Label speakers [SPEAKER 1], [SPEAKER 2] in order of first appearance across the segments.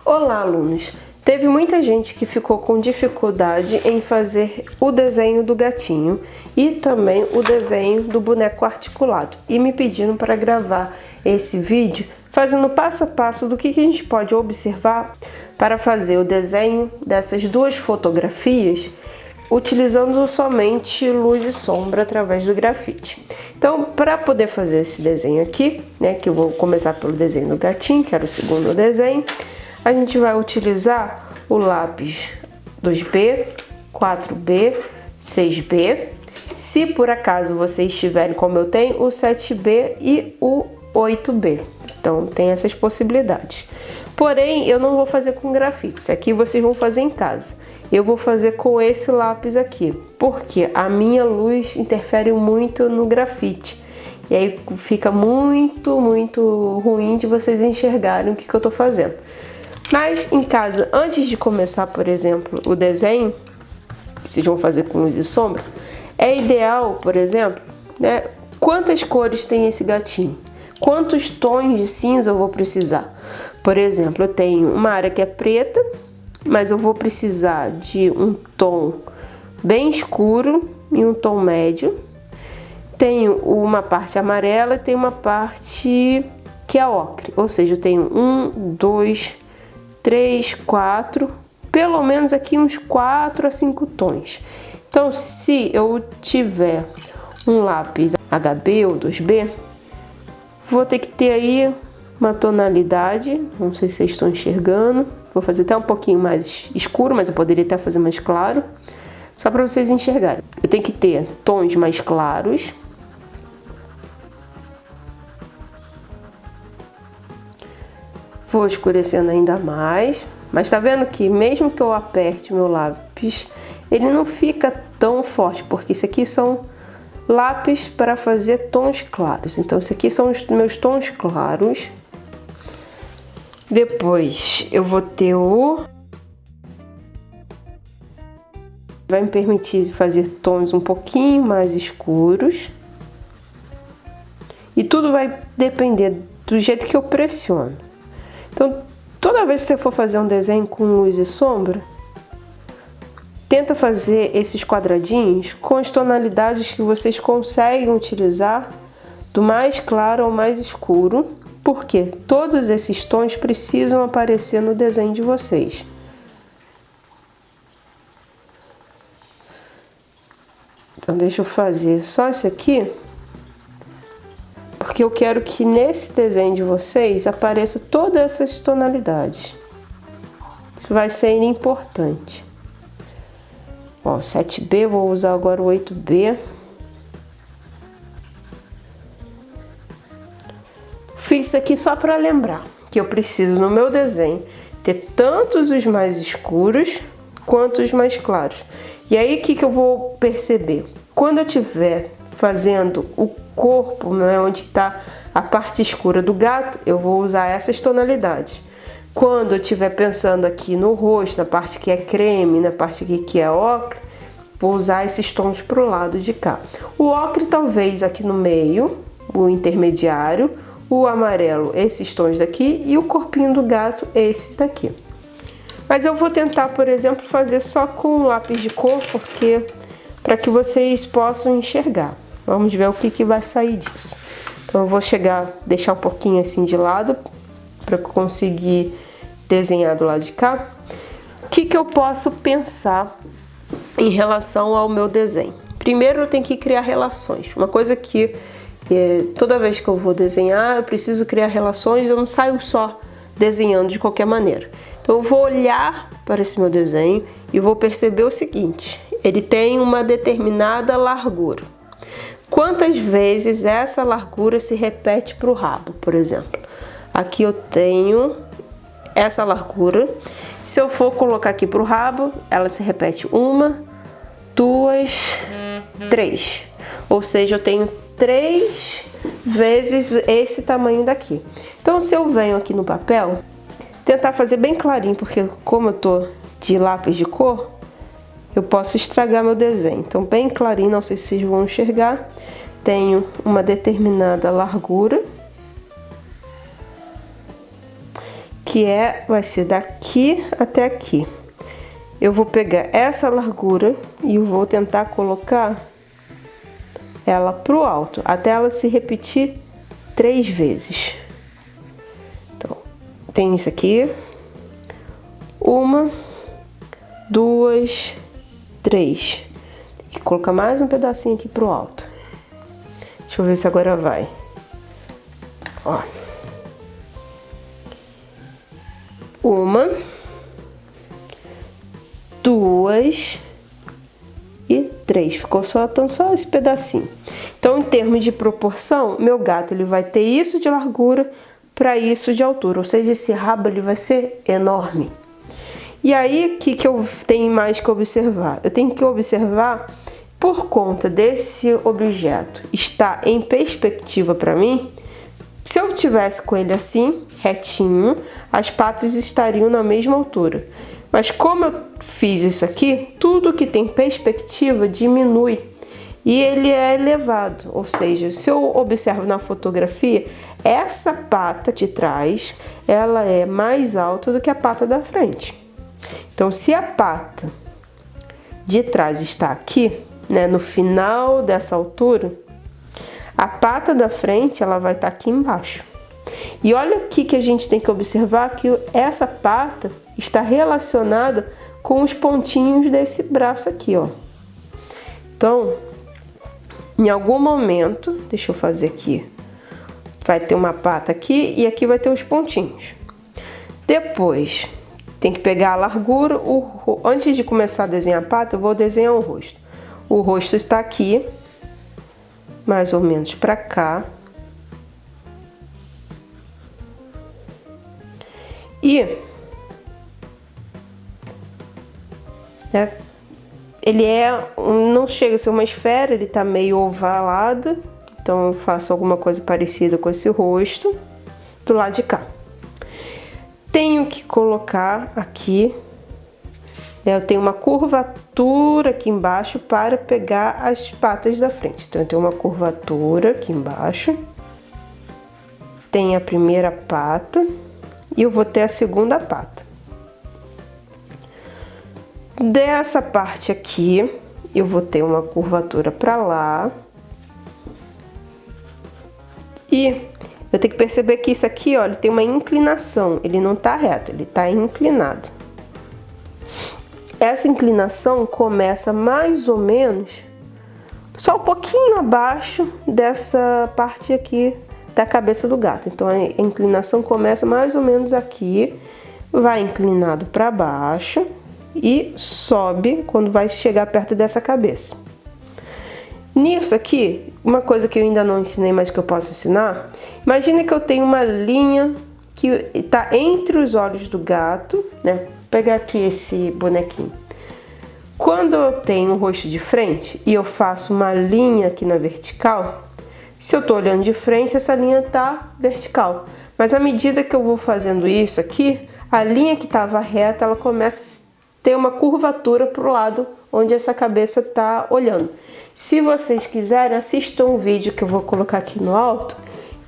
[SPEAKER 1] Olá, alunos! Teve muita gente que ficou com dificuldade em fazer o desenho do gatinho e também o desenho do boneco articulado e me pediram para gravar esse vídeo fazendo passo a passo do que a gente pode observar para fazer o desenho dessas duas fotografias utilizando somente luz e sombra através do grafite. Então, para poder fazer esse desenho aqui, que eu vou começar pelo desenho do gatinho, que era o segundo desenho, a gente vai utilizar o lápis 2B, 4B, 6B. Se por acaso vocês tiverem, como eu tenho, o 7B e o 8B. Então, tem essas possibilidades. Porém, eu não vou fazer com grafite. Isso aqui vocês vão fazer em casa. Eu vou fazer com esse lápis aqui, porque a minha luz interfere muito no grafite. E aí fica muito ruim de vocês enxergarem o que eu tô fazendo. Mas em casa, antes de começar, por exemplo, o desenho, que vocês vão fazer com luz e sombra, é ideal, por exemplo, quantas cores tem esse gatinho? Quantos tons de cinza eu vou precisar? Por exemplo, eu tenho uma área que é preta, mas eu vou precisar de um tom bem escuro e um tom médio. Tenho uma parte amarela e tem uma parte que é ocre, ou seja, eu tenho 1, 2, 3, 4, pelo menos aqui uns 4 a 5 tons. Então, se eu tiver um lápis HB ou 2B, vou ter que ter aí uma tonalidade, não sei se vocês estão enxergando, vou fazer até um pouquinho mais escuro, mas eu poderia até fazer mais claro, só para vocês enxergarem. Eu tenho que ter tons mais claros, vou escurecendo ainda mais, mas tá vendo que mesmo que eu aperte meu lápis, ele não fica tão forte, porque isso aqui são lápis para fazer tons claros. Então, isso aqui são os meus tons claros. Depois eu vou ter vai me permitir fazer tons um pouquinho mais escuros. E tudo vai depender do jeito que eu pressiono. Então, toda vez que você for fazer um desenho com luz e sombra, tenta fazer esses quadradinhos com as tonalidades que vocês conseguem utilizar, do mais claro ao mais escuro, porque todos esses tons precisam aparecer no desenho de vocês. Então, deixa eu fazer só isso aqui, porque eu quero que nesse desenho de vocês apareça todas essas tonalidades. Isso vai ser importante. Ó, 7B, vou usar agora o 8B. Fiz isso aqui só para lembrar que eu preciso no meu desenho ter tantos os mais escuros quanto os mais claros. E aí o que eu vou perceber? Quando eu estiver fazendo o corpo, onde está a parte escura do gato, eu vou usar essas tonalidades. Quando eu estiver pensando aqui no rosto, na parte que é creme, na parte aqui que é ocre, vou usar esses tons para o lado de cá. O ocre talvez aqui no meio, o intermediário, o amarelo, esses tons daqui, e o corpinho do gato, esses daqui. Mas eu vou tentar, por exemplo, fazer só com lápis de cor, porque para que vocês possam enxergar. Vamos ver o que vai sair disso. Então eu vou deixar um pouquinho assim de lado, para conseguir desenhar do lado de cá. O que eu posso pensar em relação ao meu desenho? Primeiro eu tenho que criar relações. Uma coisa que toda vez que eu vou desenhar, eu preciso criar relações, eu não saio só desenhando de qualquer maneira. Então eu vou olhar para esse meu desenho e vou perceber o seguinte: ele tem uma determinada largura. Quantas vezes essa largura se repete para o rabo, por exemplo? Aqui eu tenho essa largura. Se eu for colocar aqui para o rabo, ela se repete 1, 2, 3. Ou seja, eu tenho 3 vezes esse tamanho daqui. Então, se eu venho aqui no papel, tentar fazer bem clarinho, porque como eu tô de lápis de cor, eu posso estragar meu desenho. Então, bem clarinho, não sei se vocês vão enxergar. Tenho uma determinada largura, vai ser daqui até aqui. Eu vou pegar essa largura e eu vou tentar colocar ela pro alto, até ela se repetir 3 vezes. Então, tem isso aqui. 1, 2, 3. Tem que colocar mais um pedacinho aqui pro alto. Deixa eu ver se agora vai. Ó. 1, 2 e 3. Ficou faltando só esse pedacinho. Então, em termos de proporção, meu gato ele vai ter isso de largura para isso de altura, ou seja, esse rabo ele vai ser enorme. E aí, o que eu tenho mais que observar? Eu tenho que observar, por conta desse objeto estar em perspectiva para mim, se eu tivesse com ele assim, retinho, as patas estariam na mesma altura. Mas como eu fiz isso aqui, tudo que tem perspectiva diminui e ele é elevado. Ou seja, se eu observo na fotografia, essa pata de trás, ela é mais alta do que a pata da frente. Então, se a pata de trás está aqui, né, no final dessa altura, a pata da frente ela vai estar aqui embaixo. E olha aqui que a gente tem que observar que essa pata está relacionada com os pontinhos desse braço aqui, ó. Então, em algum momento, deixa eu fazer aqui, vai ter uma pata aqui e aqui vai ter os pontinhos. Depois, tem que pegar a largura, antes de começar a desenhar a pata, eu vou desenhar o rosto. O rosto está aqui, mais ou menos para cá. E ele não chega a ser uma esfera, ele tá meio ovalado, então eu faço alguma coisa parecida com esse rosto do lado de cá. Tenho que colocar aqui, eu tenho uma curvatura aqui embaixo para pegar as patas da frente. Então eu tenho uma curvatura aqui embaixo, tem a primeira pata e eu vou ter a segunda pata. Dessa parte aqui, eu vou ter uma curvatura para lá. E eu tenho que perceber que isso aqui, ó, ele tem uma inclinação, ele não tá reto, ele tá inclinado. Essa inclinação começa mais ou menos só um pouquinho abaixo dessa parte aqui da cabeça do gato. Então a inclinação começa mais ou menos aqui, vai inclinado para baixo e sobe quando vai chegar perto dessa cabeça. Nisso aqui, uma coisa que eu ainda não ensinei, mas que eu posso ensinar, imagina que eu tenho uma linha que está entre os olhos do gato, né? Vou pegar aqui esse bonequinho. Quando eu tenho o rosto de frente e eu faço uma linha aqui na vertical, se eu estou olhando de frente, essa linha está vertical. Mas à medida que eu vou fazendo isso aqui, a linha que estava reta, ela começa a ter uma curvatura para o lado onde essa cabeça está olhando. Se vocês quiserem, assistam um vídeo que eu vou colocar aqui no alto,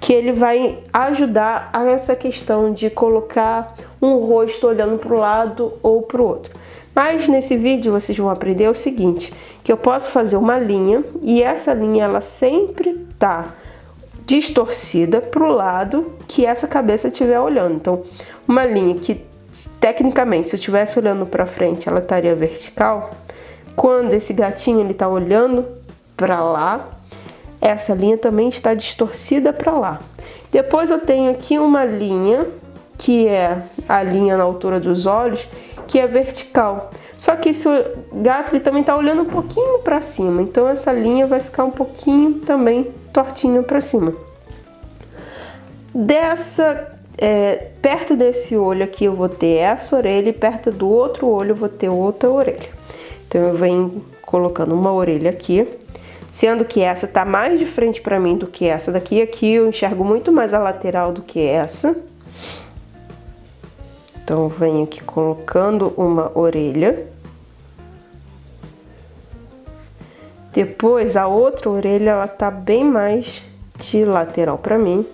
[SPEAKER 1] que ele vai ajudar a essa questão de colocar um rosto olhando para o lado ou para o outro. Mas nesse vídeo vocês vão aprender o seguinte, que eu posso fazer uma linha e essa linha ela sempre tá distorcida para o lado que essa cabeça estiver olhando. Então, uma linha que tecnicamente, se eu estivesse olhando para frente, ela estaria vertical. Quando esse gatinho ele está olhando para lá, essa linha também está distorcida para lá. Depois eu tenho aqui uma linha, que é a linha na altura dos olhos, que é vertical. Só que esse gato ele também está olhando um pouquinho para cima, então essa linha vai ficar um pouquinho também tortinha para cima. Perto desse olho aqui eu vou ter essa orelha e perto do outro olho eu vou ter outra orelha. Então eu venho colocando uma orelha aqui, sendo que essa tá mais de frente para mim do que essa daqui. Aqui eu enxergo muito mais a lateral do que essa. Então eu venho aqui colocando uma orelha. Depois a outra orelha ela tá bem mais de lateral para mim.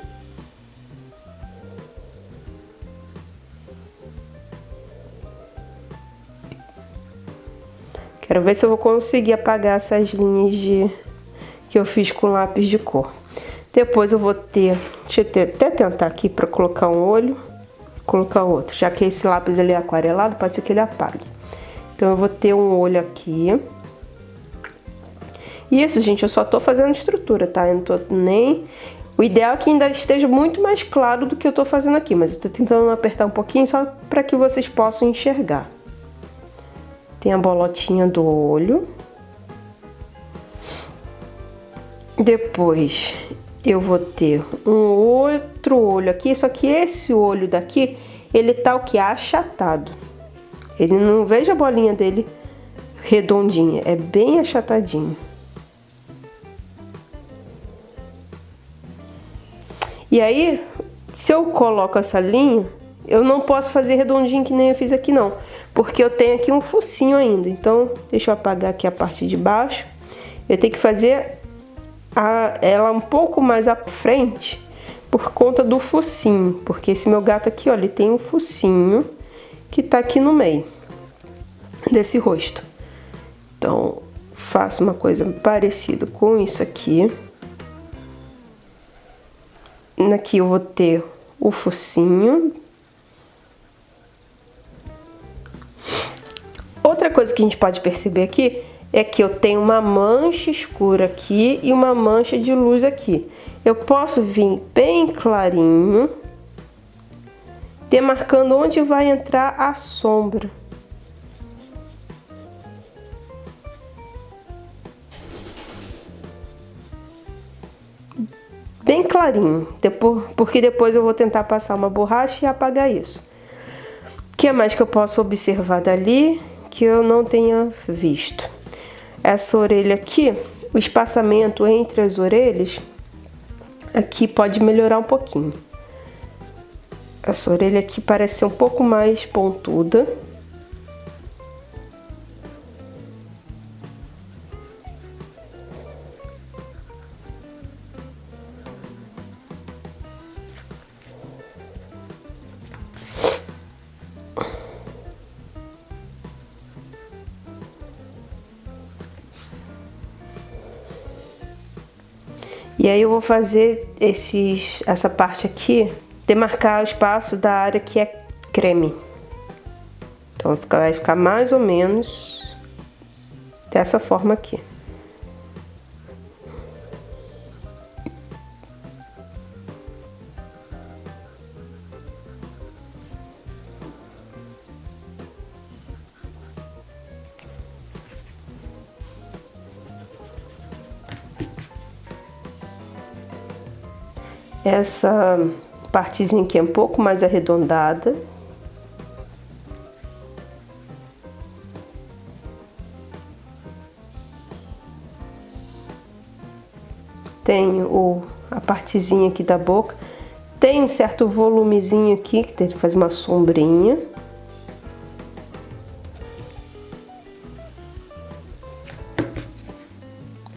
[SPEAKER 1] Quero ver se eu vou conseguir apagar essas linhas que eu fiz com lápis de cor. Depois eu vou ter, deixa eu até tentar aqui para colocar um olho, colocar outro. Já que esse lápis ele é aquarelado, pode ser que ele apague. Então eu vou ter um olho aqui. Isso, gente, eu só tô fazendo estrutura, tá? Eu não tô nem... O ideal é que ainda esteja muito mais claro do que eu tô fazendo aqui, mas eu tô tentando apertar um pouquinho só para que vocês possam enxergar. Tem a bolotinha do olho. Depois eu vou ter um outro olho aqui, só que esse olho daqui, ele tá o que? Achatado. Ele não, veja a bolinha dele redondinha, é bem achatadinho. E aí, se eu coloco essa linha, eu não posso fazer redondinho que nem eu fiz aqui não, porque eu tenho aqui um focinho ainda. Então, deixa eu apagar aqui a parte de baixo. Eu tenho que fazer ela um pouco mais à frente por conta do focinho, porque esse meu gato aqui, ó, ele tem um focinho que tá aqui no meio desse rosto. Então, faço uma coisa parecida com isso aqui. Aqui eu vou ter o focinho. Outra coisa que a gente pode perceber aqui é que eu tenho uma mancha escura aqui e uma mancha de luz aqui. Eu posso vir bem clarinho, demarcando onde vai entrar a sombra. Bem clarinho, porque depois eu vou tentar passar uma borracha e apagar isso. O que mais que eu posso observar dali que eu não tenha visto? Essa orelha aqui, o espaçamento entre as orelhas, aqui pode melhorar um pouquinho. Essa orelha aqui parece ser um pouco mais pontuda. E aí eu vou fazer essa parte aqui, demarcar o espaço da área que é creme. Então vai ficar mais ou menos dessa forma aqui. Essa partezinha aqui é um pouco mais arredondada. Tem a partezinha aqui da boca. Tem um certo volumezinho aqui, que tem que fazer uma sombrinha.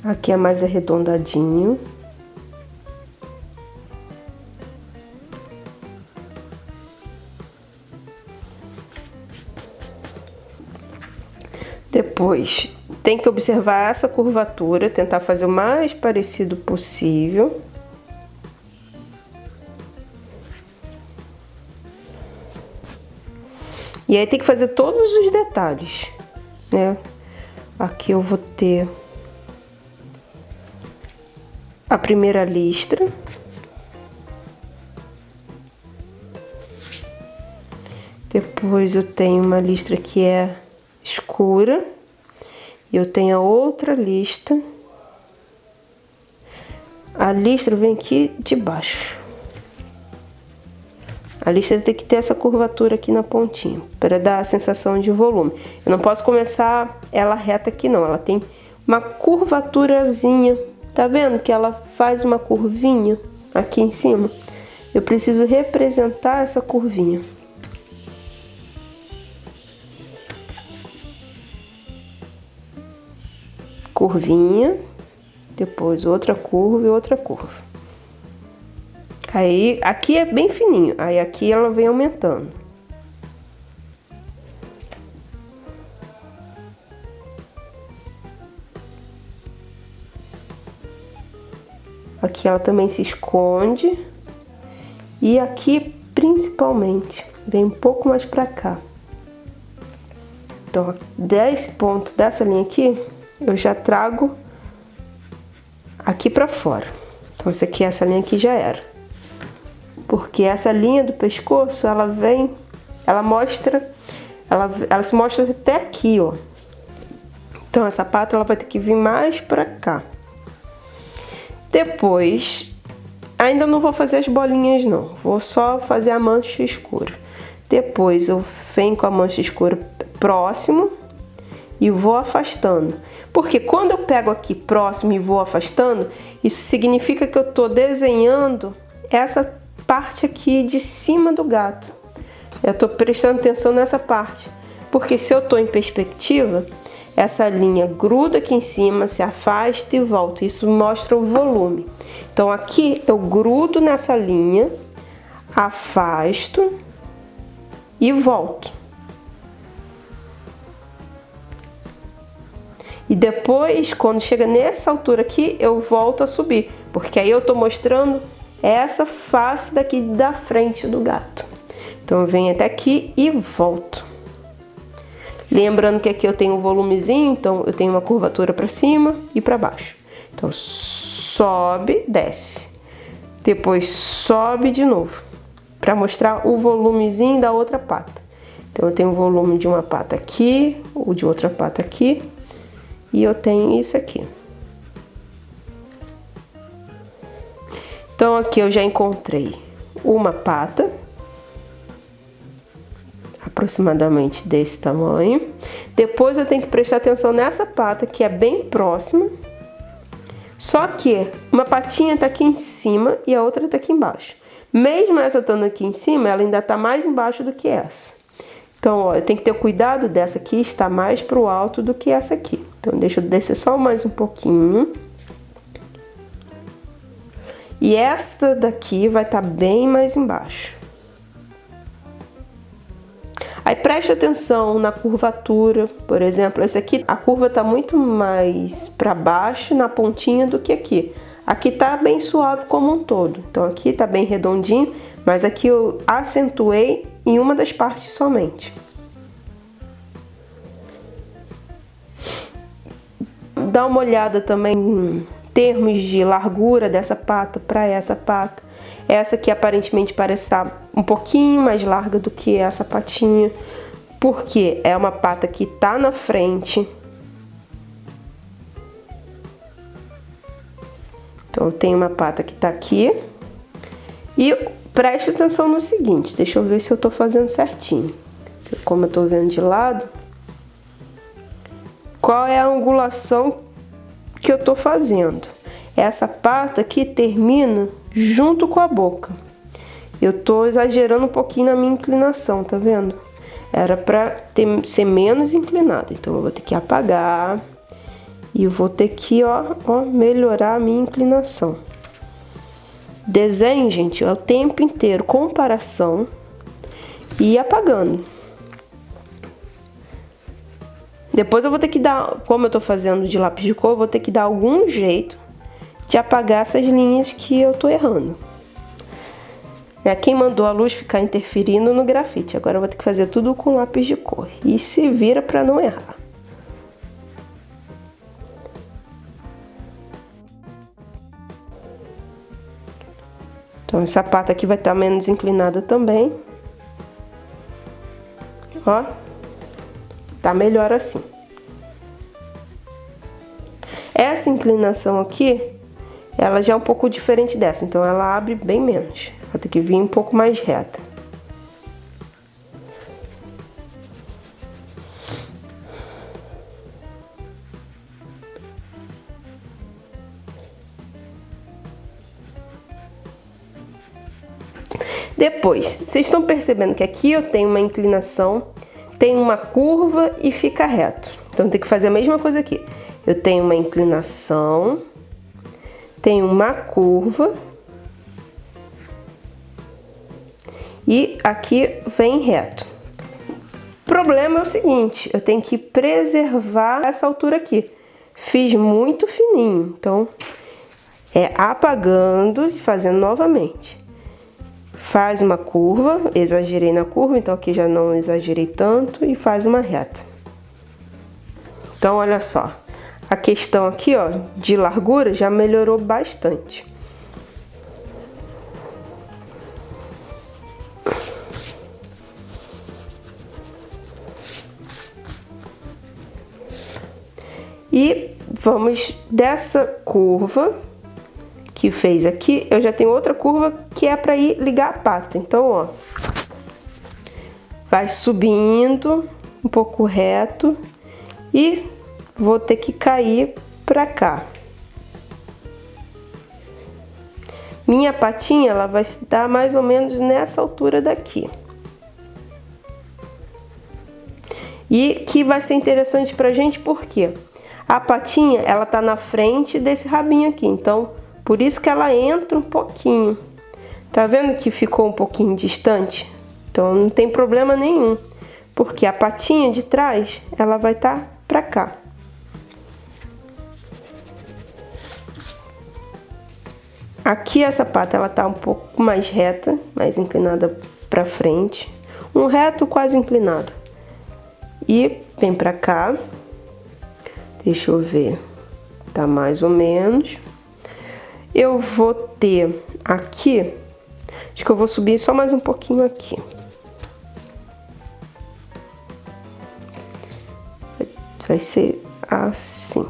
[SPEAKER 1] Aqui é mais arredondadinho. Depois, tem que observar essa curvatura, tentar fazer o mais parecido possível. E aí tem que fazer todos os detalhes, né? Aqui eu vou ter a primeira listra. Depois eu tenho uma listra que é escura. E eu tenho a outra lista. A listra vem aqui de baixo. A listra tem que ter essa curvatura aqui na pontinha, para dar a sensação de volume. Eu não posso começar ela reta aqui não, ela tem uma curvaturazinha. Tá vendo que ela faz uma curvinha aqui em cima? Eu preciso representar essa curvinha. Curvinha, depois outra curva e outra curva. Aí, aqui é bem fininho, aí aqui ela vem aumentando. Aqui ela também se esconde. E aqui, principalmente, vem um pouco mais pra cá. Então, desse ponto dessa linha aqui, eu já trago aqui pra fora. Então, isso aqui, essa linha aqui já era. Porque essa linha do pescoço, ela vem, ela se mostra até aqui, ó. Então, essa pata, ela vai ter que vir mais pra cá. Depois, ainda não vou fazer as bolinhas, não. Vou só fazer a mancha escura. Depois, eu venho com a mancha escura próximo e vou afastando. Porque quando eu pego aqui próximo e vou afastando, isso significa que eu tô desenhando essa parte aqui de cima do gato. Eu tô prestando atenção nessa parte. Porque se eu tô em perspectiva, essa linha gruda aqui em cima, se afasta e volta. Isso mostra o volume. Então, aqui eu grudo nessa linha, afasto e volto. E depois, quando chega nessa altura aqui, eu volto a subir. Porque aí eu tô mostrando essa face daqui da frente do gato. Então, eu venho até aqui e volto. Lembrando que aqui eu tenho um volumezinho, então eu tenho uma curvatura para cima e para baixo. Então, sobe, desce. Depois sobe de novo, para mostrar o volumezinho da outra pata. Então, eu tenho o volume de uma pata aqui, ou de outra pata aqui, e eu tenho isso aqui. Então, aqui eu já encontrei uma pata, aproximadamente desse tamanho. Depois eu tenho que prestar atenção nessa pata que é bem próxima. Só que uma patinha tá aqui em cima e a outra tá aqui embaixo. Mesmo essa estando aqui em cima, ela ainda tá mais embaixo do que essa. Então, ó, eu tenho que ter cuidado dessa aqui estar mais pro alto do que essa aqui. Então, deixa eu descer só mais um pouquinho. E esta daqui vai estar bem mais embaixo. Aí preste atenção na curvatura, por exemplo, esse aqui, a curva tá muito mais para baixo na pontinha do que aqui. Aqui tá bem suave como um todo, então aqui tá bem redondinho, mas aqui eu acentuei em uma das partes somente. Dá uma olhada também em termos de largura dessa pata para essa pata. Essa aqui aparentemente parece estar um pouquinho mais larga do que essa patinha, porque é uma pata que tá na frente. Então, eu tenho uma pata que tá aqui. E preste atenção no seguinte, deixa eu ver se eu tô fazendo certinho. Como eu tô vendo de lado, qual é a angulação que eu tô fazendo? Essa pata aqui termina junto com a boca. Eu tô exagerando um pouquinho na minha inclinação, tá vendo? Era pra ser menos inclinado. Então, eu vou ter que apagar. E vou ter que, ó, melhorar a minha inclinação. Desenho, gente, é o tempo inteiro. Comparação. E apagando. Depois eu vou ter que dar, como eu tô fazendo de lápis de cor, eu vou ter que dar algum jeito de apagar essas linhas que eu tô errando. É quem mandou a luz ficar interferindo no grafite. Agora eu vou ter que fazer tudo com lápis de cor. E se vira para não errar. Então essa pata aqui vai estar menos inclinada também. Ó. Tá melhor assim. Essa inclinação aqui, ela já é um pouco diferente dessa, então ela abre bem menos. Vai ter que vir um pouco mais reta. Depois, vocês estão percebendo que aqui eu tenho uma inclinação, tem uma curva e fica reto. Então, tem que fazer a mesma coisa aqui. Eu tenho uma inclinação, tenho uma curva e aqui vem reto. O problema é o seguinte, eu tenho que preservar essa altura aqui. Fiz muito fininho, então É apagando e fazendo novamente. Faz uma curva, exagerei na curva, então aqui já não exagerei tanto, e faz uma reta. Então, olha só, a questão aqui, ó, de largura já melhorou bastante. E vamos dessa curva que fez aqui, eu já tenho outra curva que é para ir ligar a pata. Então, ó, vai subindo um pouco reto e vou ter que cair para cá. Minha patinha, ela vai se dar mais ou menos nessa altura daqui. E que vai ser interessante pra gente porque a patinha, ela tá na frente desse rabinho aqui, então por isso que ela entra um pouquinho. Tá vendo que ficou um pouquinho distante? Então não tem problema nenhum, porque a patinha de trás, ela vai estar pra cá. Aqui essa pata, ela tá um pouco mais reta, mais inclinada pra frente. Um reto quase inclinado. E vem pra cá. Deixa eu ver. Tá mais ou menos. Eu vou ter aqui, acho que eu vou subir só mais um pouquinho aqui. Vai ser assim.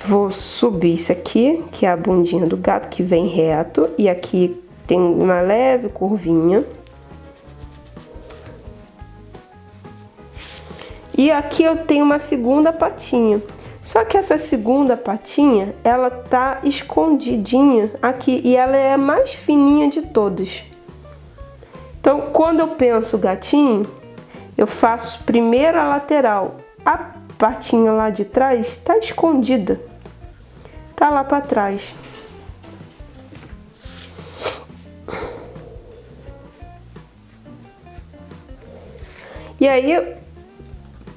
[SPEAKER 1] Vou subir isso aqui, que é a bundinha do gato, que vem reto. E aqui tem uma leve curvinha. E aqui eu tenho uma segunda patinha. Só que essa segunda patinha, ela tá escondidinha aqui. E ela é a mais fininha de todas. Então, quando eu penso gatinho, eu faço primeiro a lateral. A patinha lá de trás tá escondida. Tá lá para trás. E aí,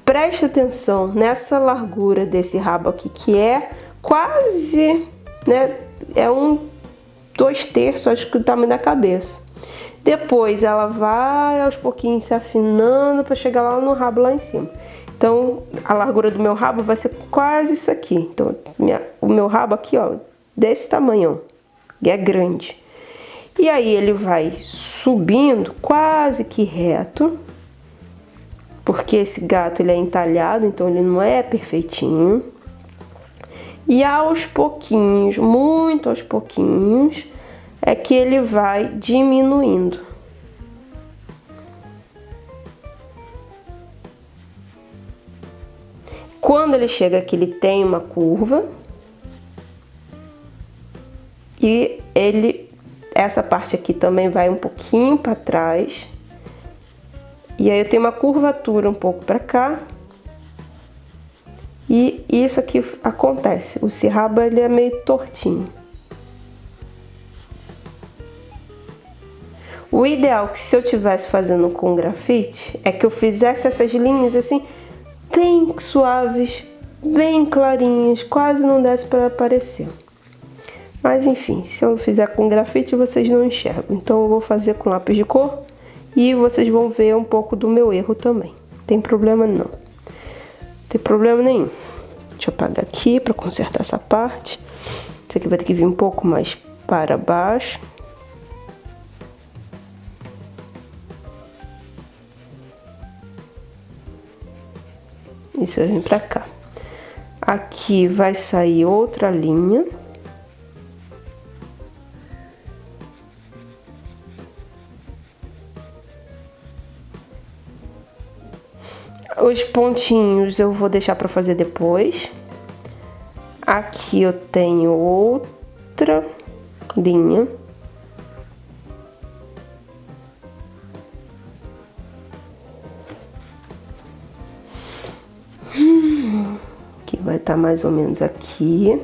[SPEAKER 1] preste atenção nessa largura desse rabo aqui, que é quase, né, é 2/3, acho que o tamanho da cabeça. Depois ela vai aos pouquinhos se afinando para chegar lá no rabo lá em cima. Então, a largura do meu rabo vai ser quase isso aqui. Então, o meu rabo aqui, ó, desse tamanho, ó, e é grande. E aí ele vai subindo quase que reto, porque esse gato ele é entalhado, então ele não é perfeitinho. E aos pouquinhos, muito aos pouquinhos, é que ele vai diminuindo. Quando ele chega aqui, ele tem uma curva. E essa parte aqui também vai um pouquinho para trás. E aí eu tenho uma curvatura um pouco para cá. E isso aqui acontece. O rabo ele é meio tortinho. O ideal que se eu tivesse fazendo com grafite é que eu fizesse essas linhas assim bem suaves, bem clarinhas, quase não desse para aparecer. Mas enfim, se eu fizer com grafite vocês não enxergam. Então eu vou fazer com lápis de cor e vocês vão ver um pouco do meu erro também. Não tem problema não. Não tem problema nenhum. Deixa eu apagar aqui para consertar essa parte. Isso aqui vai ter que vir um pouco mais para baixo. Isso vai vir pra cá. Aqui vai sair outra linha. Os pontinhos eu vou deixar pra fazer depois. Aqui eu tenho outra linha. Que vai estar mais ou menos aqui.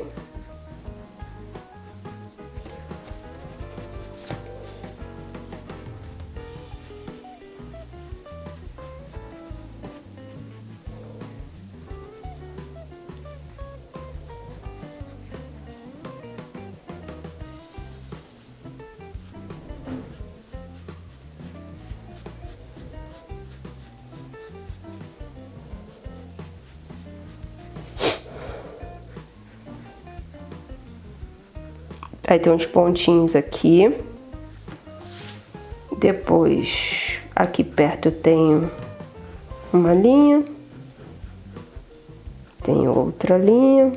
[SPEAKER 1] Aí tem uns pontinhos aqui. Depois, aqui perto eu tenho uma linha. Tenho outra linha.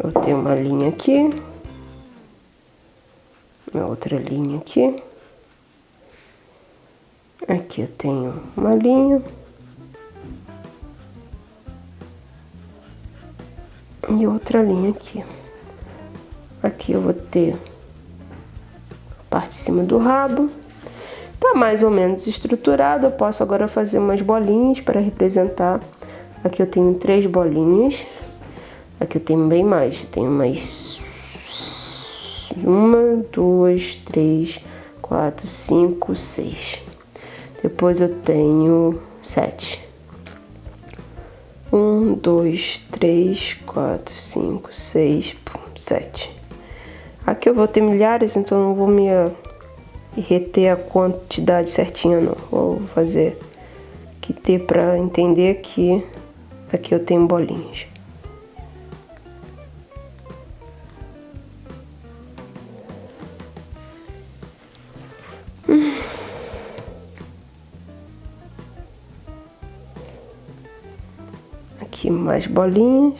[SPEAKER 1] Eu tenho uma linha aqui. Uma outra linha aqui. Aqui eu tenho uma linha. E outra linha aqui. Aqui eu vou ter a parte de cima do rabo. Tá mais ou menos estruturado. Eu posso agora fazer umas bolinhas para representar. Aqui eu tenho 3 bolinhas. Aqui eu tenho bem mais. Eu tenho mais 1, 2, 3, 4, 5, 6. Depois eu tenho 7. 1, 2, 3, 4, 5, 6, 7. Aqui eu vou ter milhares, então não vou me reter a quantidade certinha não. Vou fazer que ter para entender que aqui eu tenho bolinhas. Aqui mais bolinhas.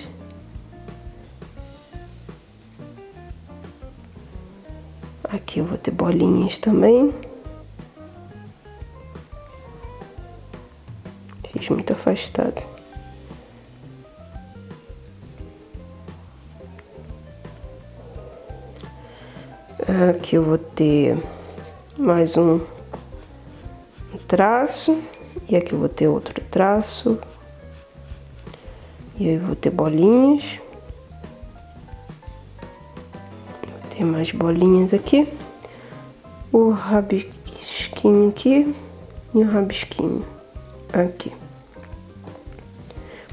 [SPEAKER 1] Aqui eu vou ter bolinhas também. Fiz muito afastado. Aqui eu vou ter mais um traço. E aqui eu vou ter outro traço. E aí eu vou ter bolinhas. Vou ter mais bolinhas aqui. O rabisquinho aqui. E o rabisquinho aqui.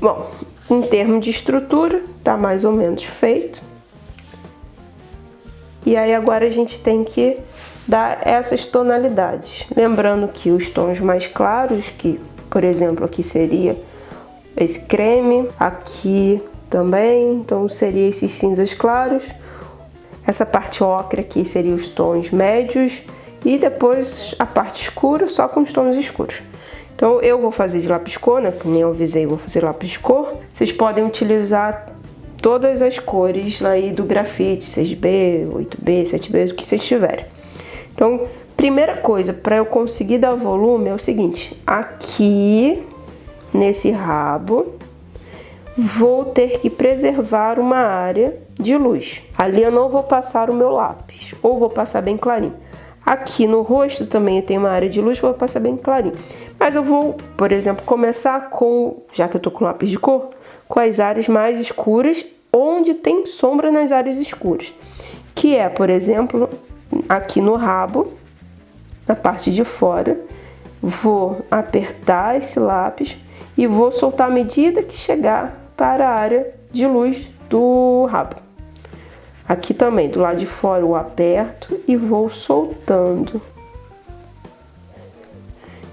[SPEAKER 1] Bom, em termos de estrutura, tá mais ou menos feito. E aí agora a gente tem que dar essas tonalidades. Lembrando que os tons mais claros, que por exemplo aqui seria esse creme, aqui também, então seria esses cinzas claros. Essa parte ocre aqui seria os tons médios e depois a parte escura só com os tons escuros. Então eu vou fazer de lápis cor, né? Que nem eu avisei, vou fazer lápis de cor. Vocês podem utilizar todas as cores aí do grafite, 6B, 8B, 7B, o que vocês tiverem. Então, primeira coisa, para eu conseguir dar volume é o seguinte, aqui nesse rabo, vou ter que preservar uma área de luz. Ali eu não vou passar o meu lápis, ou vou passar bem clarinho. Aqui no rosto também eu tenho uma área de luz, vou passar bem clarinho. Mas eu vou, por exemplo, começar com, já que eu tô com lápis de cor, com as áreas mais escuras, onde tem sombra nas áreas escuras. Que é, por exemplo, aqui no rabo, na parte de fora, vou apertar esse lápis e vou soltar à medida que chegar para a área de luz do rabo. Aqui também, do lado de fora, eu aperto e vou soltando.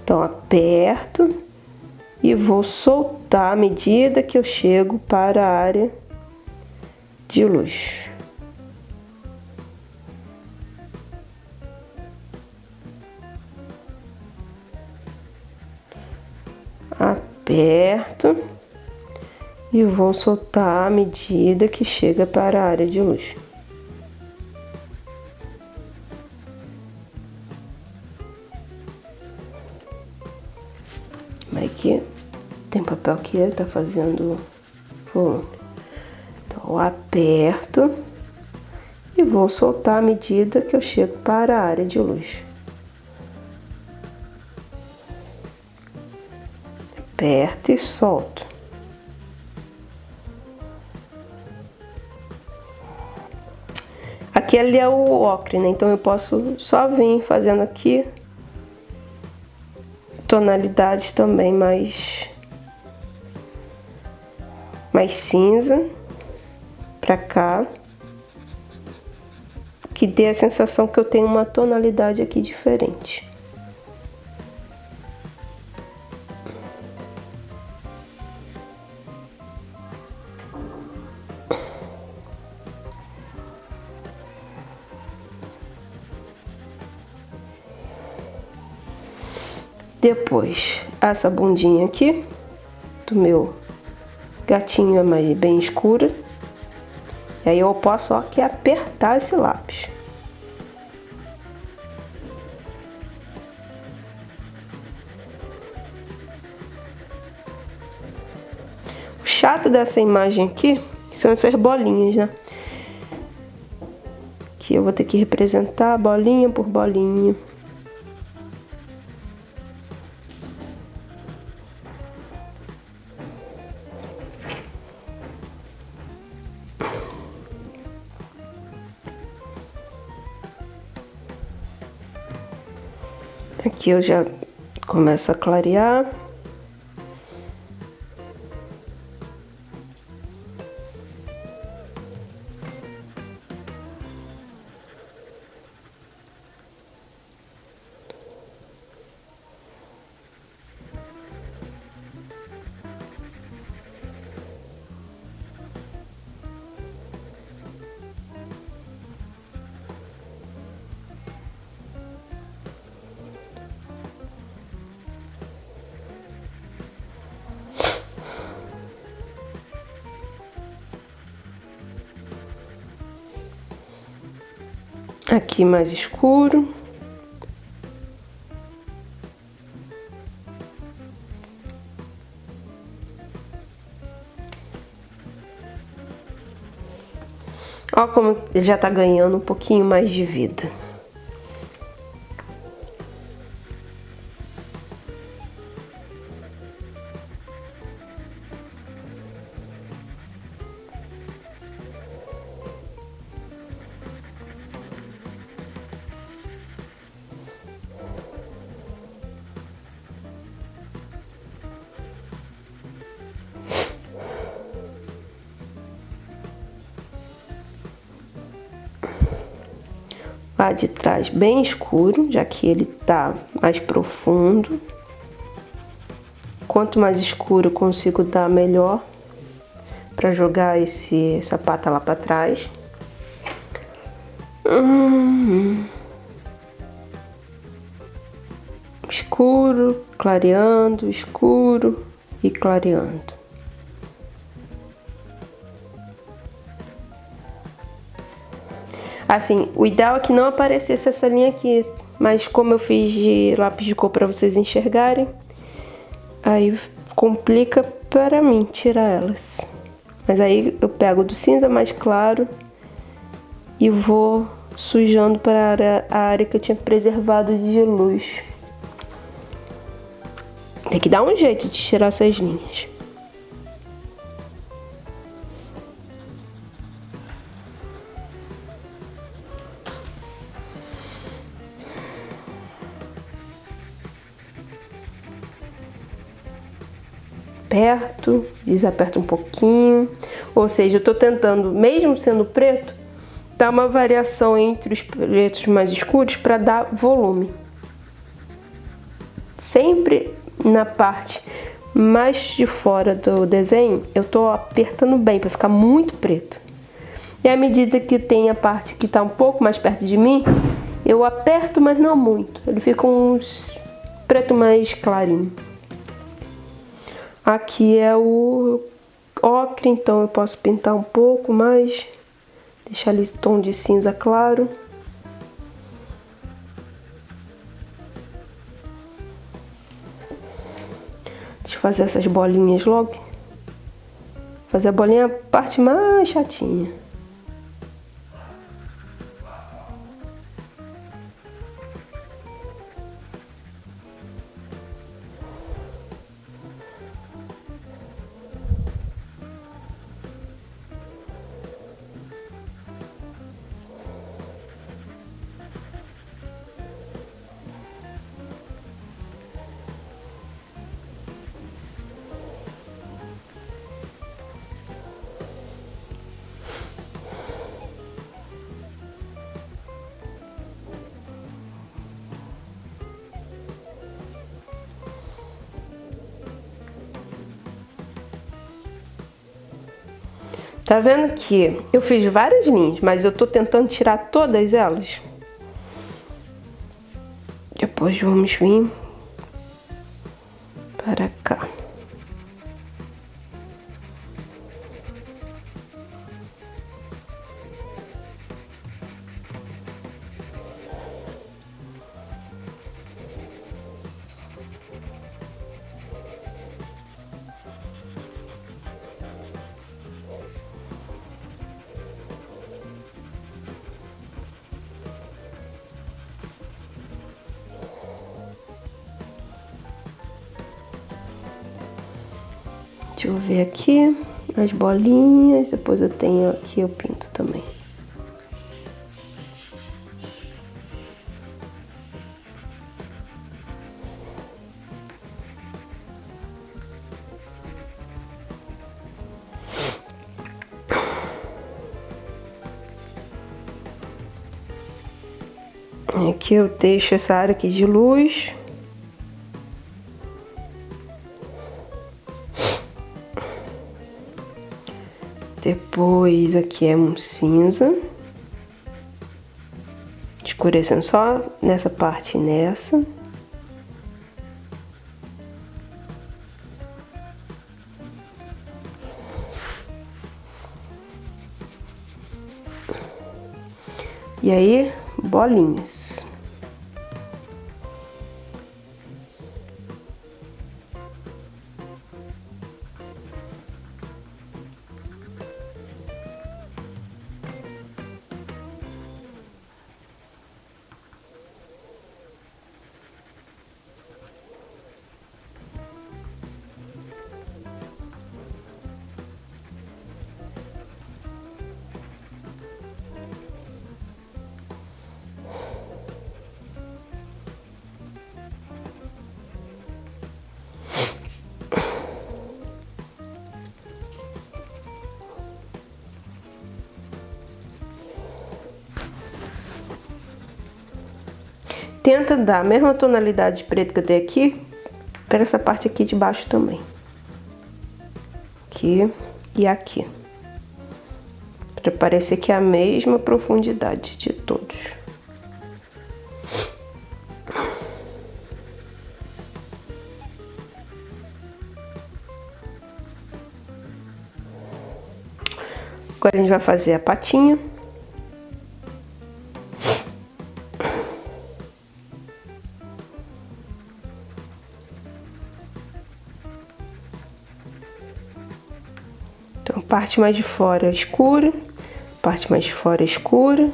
[SPEAKER 1] Então, aperto e vou soltar à medida que eu chego para a área de luz. Aperto e vou soltar à medida que chega para a área de luz. Aqui tem papel que tá fazendo volume. Então eu aperto e vou soltar à medida que eu chego para a área de luz. Aperto e solto. Aqui ali é o ocre, né? Então eu posso só vir fazendo aqui tonalidades também mais cinza pra cá, que dê a sensação que eu tenho uma tonalidade aqui diferente. Depois, essa bundinha aqui do meu gatinho é mais bem escura. E aí eu posso, ó, aqui apertar esse lápis. O chato dessa imagem aqui são essas bolinhas, né? Que eu vou ter que representar bolinha por bolinha. Aqui eu já começo a clarear. Aqui mais escuro. Ó como ele já tá ganhando um pouquinho mais de vida. Lá de trás bem escuro, já que ele tá mais profundo. Quanto mais escuro eu consigo dar, melhor para jogar essa pata lá para trás. Escuro, clareando, escuro e clareando. Assim, o ideal é que não aparecesse essa linha aqui, mas como eu fiz de lápis de cor para vocês enxergarem, aí complica para mim tirar elas. Mas aí eu pego do cinza mais claro e vou sujando para a área que eu tinha preservado de luz. Tem que dar um jeito de tirar essas linhas. Aperto, desaperto um pouquinho. Ou seja, eu tô tentando, mesmo sendo preto, dar uma variação entre os pretos mais escuros para dar volume. Sempre na parte mais de fora do desenho, eu tô apertando bem para ficar muito preto. E à medida que tem a parte que tá um pouco mais perto de mim, eu aperto, mas não muito. Ele fica um preto mais clarinho. Aqui é o ocre, então eu posso pintar um pouco mais, deixar ali tom de cinza claro. Deixa eu fazer essas bolinhas logo. Fazer a bolinha é a parte mais chatinha. Tá vendo que eu fiz várias linhas, mas eu tô tentando tirar todas elas. Depois vamos vir para cá. Deixa eu ver aqui as bolinhas, depois eu tenho aqui, eu pinto também. Aqui eu deixo essa área aqui de luz. Depois aqui é um cinza, escurecendo só nessa parte e nessa. E aí, bolinhas. Tenta dar a mesma tonalidade de preto que eu dei aqui para essa parte aqui de baixo também. Aqui e aqui. Para parecer que é a mesma profundidade de todos. Agora a gente vai fazer a patinha. Então, parte mais de fora escura, parte mais de fora escura,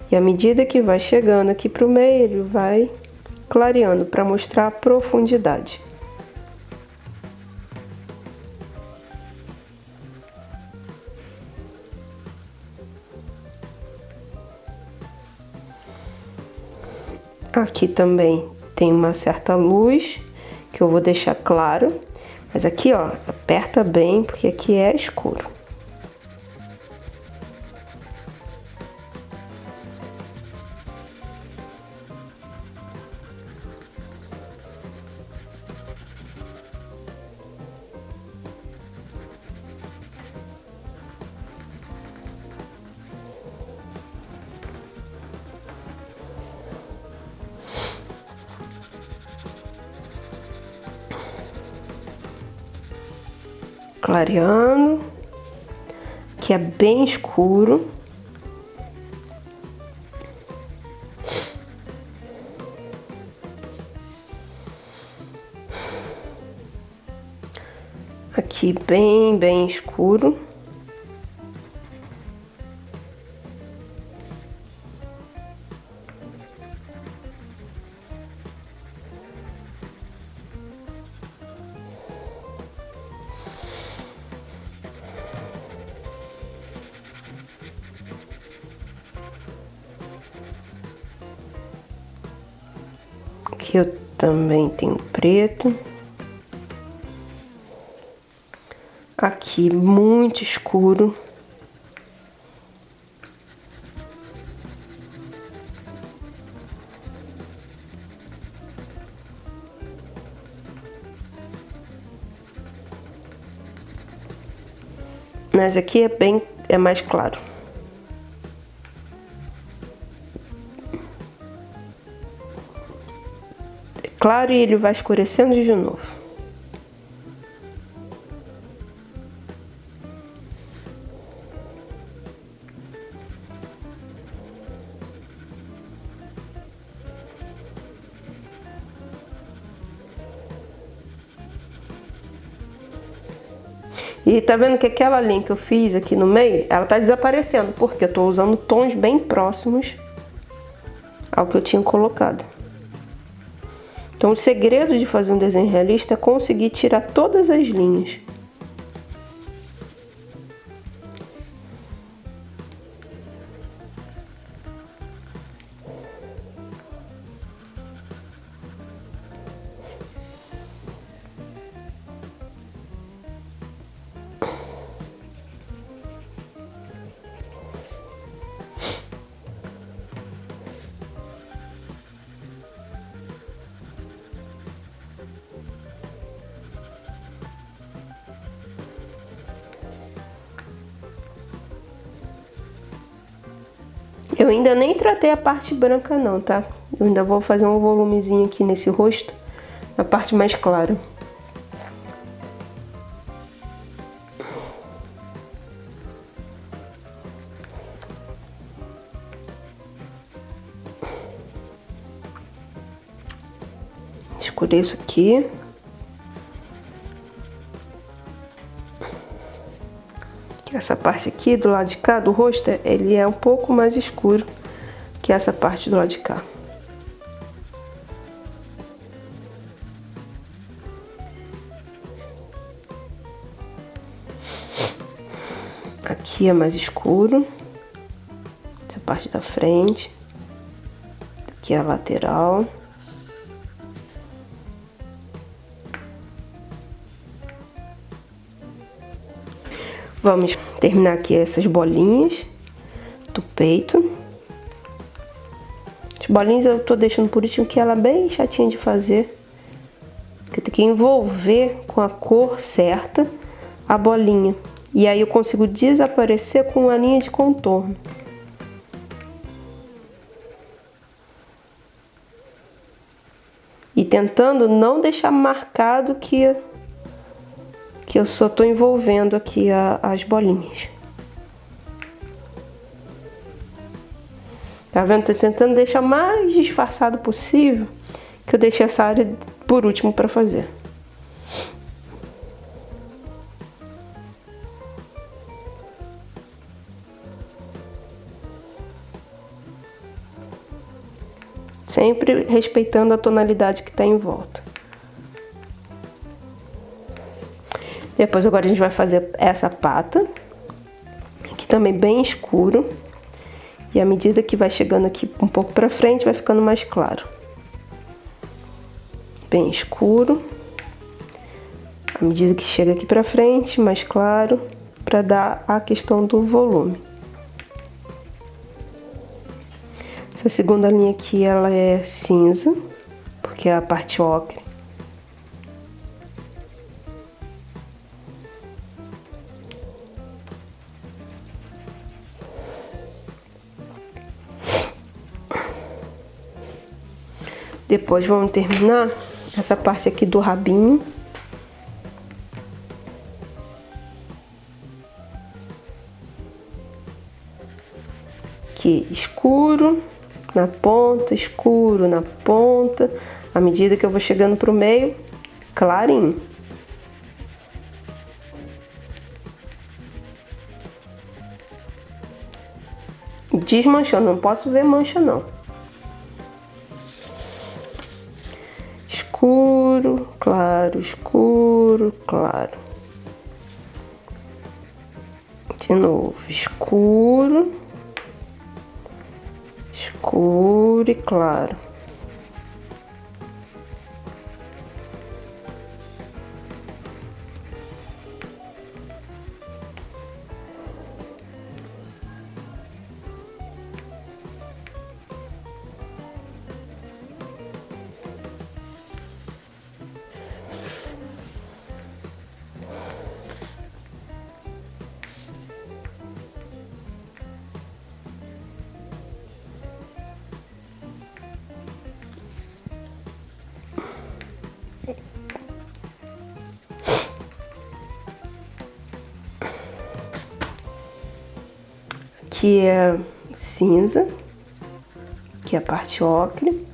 [SPEAKER 1] e à medida que vai chegando aqui pro meio, ele vai clareando para mostrar a profundidade. Aqui também tem uma certa luz que eu vou deixar claro. Mas aqui, ó, aperta bem, porque aqui é escuro. Clareando, que é bem escuro. Aqui bem escuro. Aqui eu também tenho preto. Aqui muito escuro. Mas aqui é mais claro. Claro, e ele vai escurecendo de novo. E tá vendo que aquela linha que eu fiz aqui no meio, ela tá desaparecendo, porque eu tô usando tons bem próximos ao que eu tinha colocado. Então o segredo de fazer um desenho realista é conseguir tirar todas as linhas. Eu ainda nem tratei a parte branca não, tá? Eu ainda vou fazer um volumezinho aqui nesse rosto, na parte mais clara. Escureço aqui. Essa parte aqui do lado de cá do rosto, ele é um pouco mais escuro que essa parte do lado de cá. Aqui é mais escuro. Essa parte da frente. Aqui é a lateral. Vamos terminar aqui essas bolinhas do peito. As bolinhas eu tô deixando por último, que ela é bem chatinha de fazer. Porque tem que envolver com a cor certa a bolinha. E aí eu consigo desaparecer com a linha de contorno. E tentando não deixar marcado que eu só tô envolvendo aqui as bolinhas. Tá vendo? Tô tentando deixar o mais disfarçado possível, que eu deixei essa área por último para fazer. Sempre respeitando a tonalidade que tá em volta. Depois agora a gente vai fazer essa pata, aqui também bem escuro. E à medida que vai chegando aqui um pouco pra frente, vai ficando mais claro. Bem escuro. À medida que chega aqui pra frente, mais claro, pra dar a questão do volume. Essa segunda linha aqui, ela é cinza, porque é a parte ocre. Depois vamos terminar essa parte aqui do rabinho. Aqui escuro na ponta, escuro na ponta. À medida que eu vou chegando pro meio, clarinho. Desmanchando, não posso ver mancha não. Escuro, claro, escuro, claro. De novo, escuro, escuro e claro. Aqui é cinza, que é a parte ocre.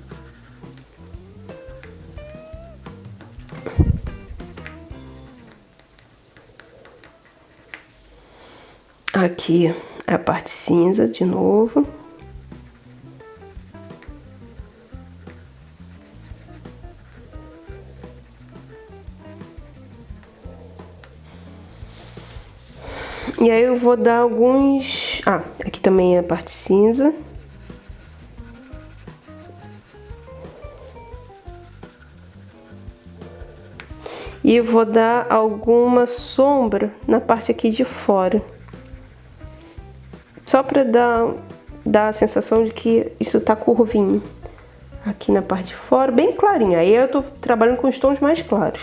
[SPEAKER 1] Aqui a parte cinza de novo. E aí eu vou dar alguns... aqui também é a parte cinza. E vou dar alguma sombra na parte aqui de fora. Só para dar a sensação de que isso tá curvinho. Aqui na parte de fora, bem clarinho. Aí eu tô trabalhando com os tons mais claros.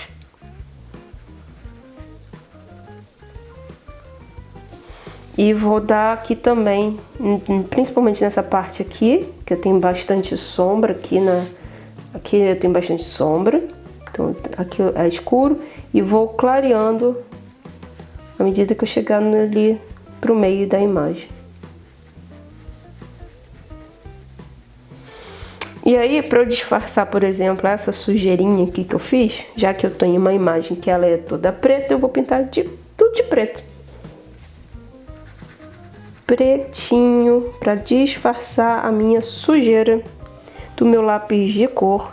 [SPEAKER 1] E vou dar aqui também, principalmente nessa parte aqui, que eu tenho bastante sombra aqui aqui eu tenho bastante sombra. Então aqui é escuro e vou clareando à medida que eu chegar ali pro meio da imagem. E aí, para eu disfarçar, por exemplo, essa sujeirinha aqui que eu fiz, já que eu tenho uma imagem que ela é toda preta, eu vou pintar tudo de preto. Pretinho, para disfarçar a minha sujeira do meu lápis de cor.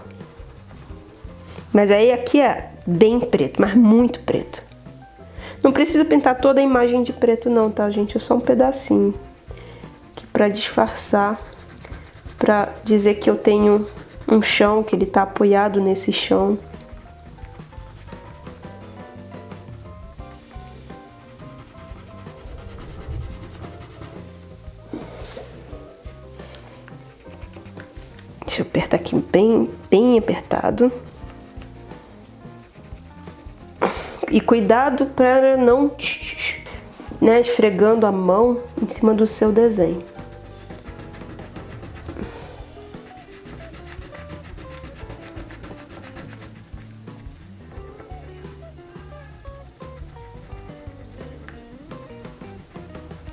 [SPEAKER 1] Mas aí aqui é bem preto, mas muito preto. Não precisa pintar toda a imagem de preto não, tá, gente? É só um pedacinho. Aqui para disfarçar, para dizer que eu tenho um chão, que ele tá apoiado nesse chão. Deixa eu apertar aqui bem apertado. E cuidado para não, né, esfregando a mão em cima do seu desenho.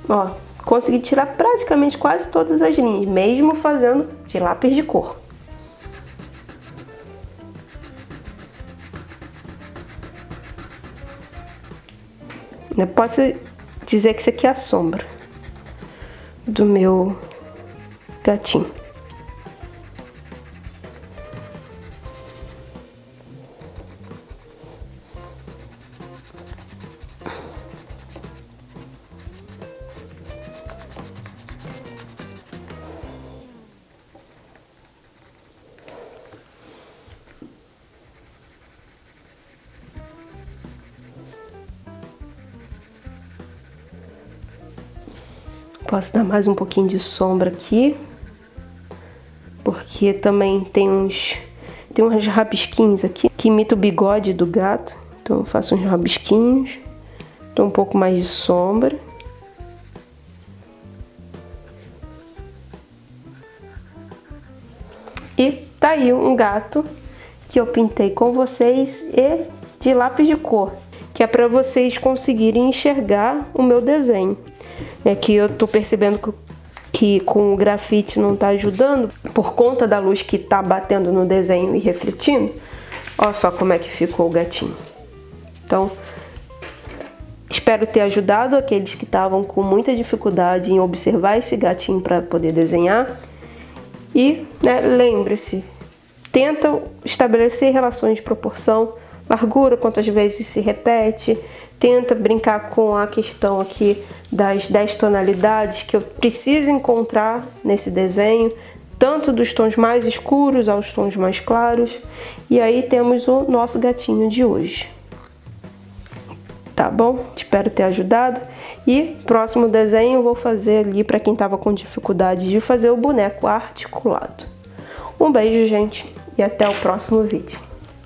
[SPEAKER 1] Ó, consegui tirar praticamente quase todas as linhas, mesmo fazendo de lápis de cor. Eu posso dizer que isso aqui é a sombra do meu gatinho. Posso dar mais um pouquinho de sombra aqui, porque também tem uns rabisquinhos aqui que imita o bigode do gato. Então eu faço uns rabisquinhos, dou um pouco mais de sombra. E tá aí um gato que eu pintei com vocês e de lápis de cor, que é para vocês conseguirem enxergar o meu desenho. É que eu tô percebendo que com o grafite não tá ajudando, por conta da luz que tá batendo no desenho e refletindo. Olha só como é que ficou o gatinho. Então, espero ter ajudado aqueles que estavam com muita dificuldade em observar esse gatinho para poder desenhar. E, né, lembre-se, tenta estabelecer relações de proporção, largura, quantas vezes se repete. Tenta brincar com a questão aqui das 10 tonalidades que eu preciso encontrar nesse desenho, tanto dos tons mais escuros aos tons mais claros. E aí temos o nosso gatinho de hoje. Tá bom? Espero ter ajudado. E próximo desenho eu vou fazer ali para quem estava com dificuldade de fazer o boneco articulado. Um beijo, gente, e até o próximo vídeo.